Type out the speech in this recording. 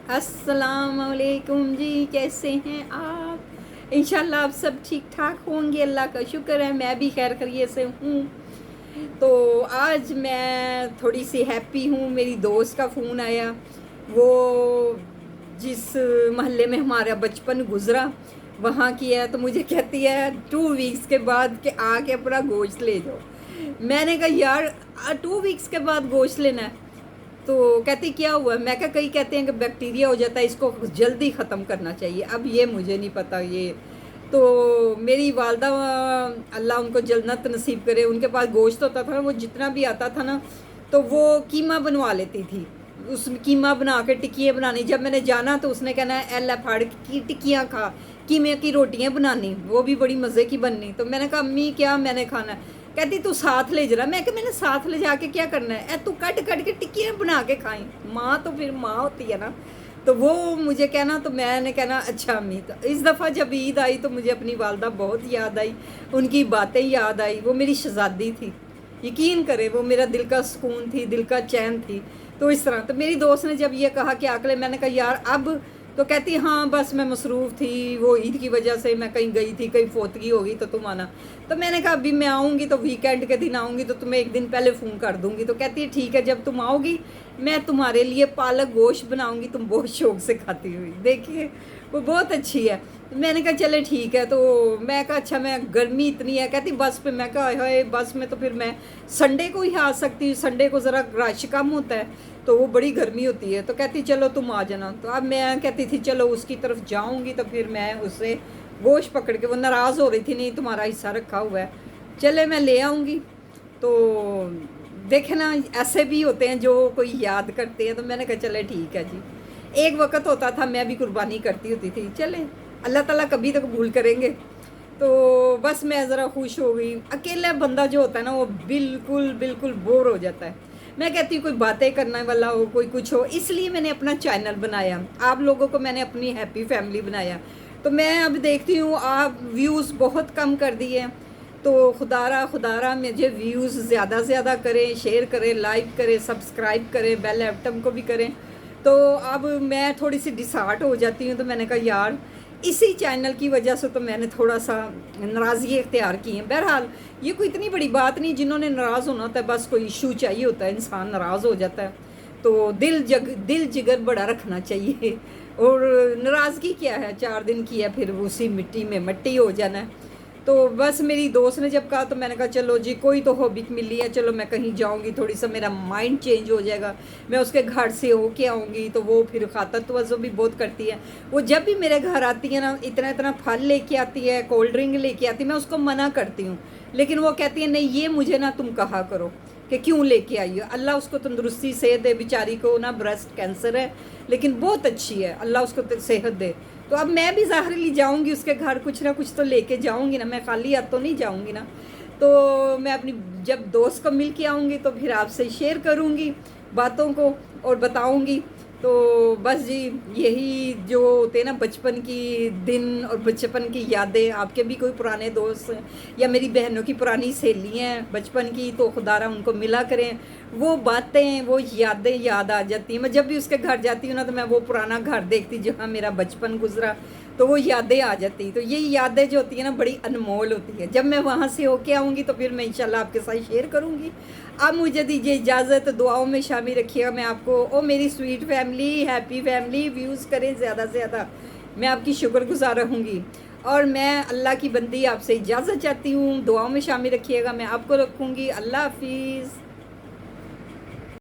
अस्सलाम वालेकुम जी, कैसे हैं आप? इंशाल्लाह आप सब ठीक ठाक होंगे, अल्लाह का शुक्र है। मैं भी खैर खैरियत से हूँ। तो आज मैं थोड़ी सी हैप्पी हूँ। मेरी दोस्त का फ़ोन आया। वो जिस महल्ले में हमारा बचपन गुज़रा वहाँ की है, तो मुझे कहती है 2 वीक्स के बाद कि आके अपना गोश्त ले जाओ। मैंने कहा यार 2 वीक्स के बाद गोश्त लेना है? तो कहती क्या हुआ? मैं क्या, कई कहते हैं कि बैक्टीरिया हो जाता है, इसको जल्दी ख़त्म करना चाहिए। अब ये मुझे नहीं पता। ये तो मेरी वालदा, अल्लाह उनको जन्नत नसीब करे, उनके पास गोश्त होता था, वो जितना भी आता था ना तो वो कीमा बनवा लेती थी। उस कीमा बना के टिक्कियाँ बनानी। जब मैंने जाना तो उसने कहना है एल फाड़ की टिक्कियाँ खा, कीमे की रोटियाँ बनानी, वो भी बड़ी मज़े की बननी। तो मैंने कहा अम्मी क्या मैंने खाना है? कहती तू साथ ले जरा। मैं कि मैंने साथ ले जाके क्या करना है? तू कट कट के टिक्कियाँ बना के खाई। माँ तो फिर माँ होती है ना। तो वो मुझे कहना, तो मैंने कहना अच्छा अम्मी। तो इस दफ़ा जब ईद आई तो मुझे अपनी वालदा बहुत याद आई, उनकी बातें याद आई। वो मेरी शहज़ादी थी, यकीन करे, वो मेरा दिल का सुकून थी, दिल का चैन थी। तो इस तरह तो मेरी दोस्त ने जब ये कहा कि आकले, मैंने कहा यार अब, तो कहती हाँ बस मैं मसरूफ़ थी, वो ईद की वजह से मैं कहीं गई थी, कहीं फोतगी हो गई तो तुम आना। तो मैंने कहा अभी मैं आऊँगी तो वीकेंड के दिन आऊँगी तो तुम्हें एक दिन पहले फ़ोन कर दूँगी। तो कहती है ठीक है, जब तुम आओगी मैं तुम्हारे लिए पालक गोश्त बनाऊँगी, तुम बहुत शौक़ से खाती हुई। देखिए वो बहुत अच्छी है। तो मैंने कहा चले ठीक है। तो मैं कहा अच्छा, मैं गर्मी इतनी है। कहती बस पे। मैं कहा हाय बस में तो फिर मैं संडे को ही आ सकती हूँ, संडे को ज़रा रश कम होता है, तो वो बड़ी गर्मी होती है। तो कहती चलो तुम आ जाना। तो अब मैं कहती थी चलो उसकी तरफ जाऊँगी तो फिर मैं उससे गोश्त पकड़ के, वो नाराज़ हो रही थी, नहीं तुम्हारा हिस्सा रखा हुआ है, चले मैं ले आऊँगी। तो देखे ना, ऐसे भी होते हैं जो कोई याद करते हैं। तो मैंने कहा चले ठीक है जी। एक वक्त होता था मैं भी कुर्बानी करती होती थी, चले अल्लाह ताला कभी तो कबूल करेंगे। तो बस मैं ज़रा खुश हो गई। अकेला बंदा जो होता है ना वो बिल्कुल बिल्कुल बोर हो जाता है। मैं कहती हूँ कोई बातें करने वाला हो, कोई कुछ हो, इसलिए मैंने अपना चैनल बनाया। आप लोगों को मैंने अपनी हैप्पी फैमिली बनाया। तो मैं अब देखती हूँ आप व्यूज़ बहुत कम कर दिए हैं। तो खुदारा मुझे व्यूज़ ज़्यादा से ज़्यादा करें, शेयर करें, लाइक करें, सब्सक्राइब करें, बेल आइटम को भी करें। तो अब मैं थोड़ी सी डिसहार्ट हो जाती हूँ। तो मैंने कहा यार इसी चैनल की वजह से तो मैंने थोड़ा सा नाराज़गी इख्तियार की है। बहरहाल ये कोई इतनी बड़ी बात नहीं, जिन्होंने नाराज़ होना होता है बस कोई इशू चाहिए होता है, इंसान नाराज़ हो जाता है। तो दिल जिगर बड़ा रखना चाहिए। और नाराज़गी क्या है, 4 दिन की है, फिर उसी मिट्टी में मट्टी हो जाना है। तो बस मेरी दोस्त ने जब कहा तो मैंने कहा चलो जी, कोई तो हॉबी मिली है, चलो मैं कहीं जाऊंगी, थोड़ी सा मेरा माइंड चेंज हो जाएगा, मैं उसके घर से होके आऊँगी। तो वो फिर खाता तवज्जो भी बहुत करती है। वो जब भी मेरे घर आती है ना, इतना इतना फल लेके आती है, कोल्ड ड्रिंक लेके आती है, मैं उसको मना करती हूँ, लेकिन वो कहती है नहीं ये मुझे ना तुम कहा करो कि क्यों लेके आई हो। अल्लाह उसको तंदुरुस्ती सेहत दे, बेचारी को ना ब्रेस्ट कैंसर है, लेकिन बहुत अच्छी है, अल्लाह उसको सेहत दे। तो अब मैं भी ज़ाहिरली जाऊंगी उसके घर, कुछ ना कुछ तो लेके जाऊंगी ना, मैं खाली हाथ तो नहीं जाऊंगी ना। तो मैं अपनी जब दोस्त को मिल के आऊँगी तो फिर आपसे शेयर करूँगी बातों को और बताऊँगी। तो बस जी, यही जो होते हैं ना बचपन की दिन और बचपन की यादें, आपके भी कोई पुराने दोस्त या मेरी बहनों की पुरानी सहेलियाँ हैं बचपन की, तो खुदारा उनको मिला करें। वो बातें, वो यादें याद आ जाती हैं। मैं जब भी उसके घर जाती हूँ ना तो मैं वो पुराना घर देखती जहाँ मेरा बचपन गुजरा, तो वो यादें आ जाती। तो ये यादें जो होती हैं ना बड़ी अनमोल होती है। जब मैं वहाँ से होके आऊँगी तो फिर मैं इंशाल्लाह आपके साथ शेयर करूँगी। अब मुझे दीजिए इजाज़त, दुआओं में शामिल रखिएगा मैं आपको। ओ मेरी sweet family, happy family, views करें ज़्यादा से ज़्यादा, मैं आपकी शुक्रगुज़ार रहूँगी। और मैं अल्लाह की बंदी आपसे इजाज़त चाहती हूँ, दुआओं में शामिल रखिएगा, मैं आपको रखूँगी। अल्लाह हाफिज़।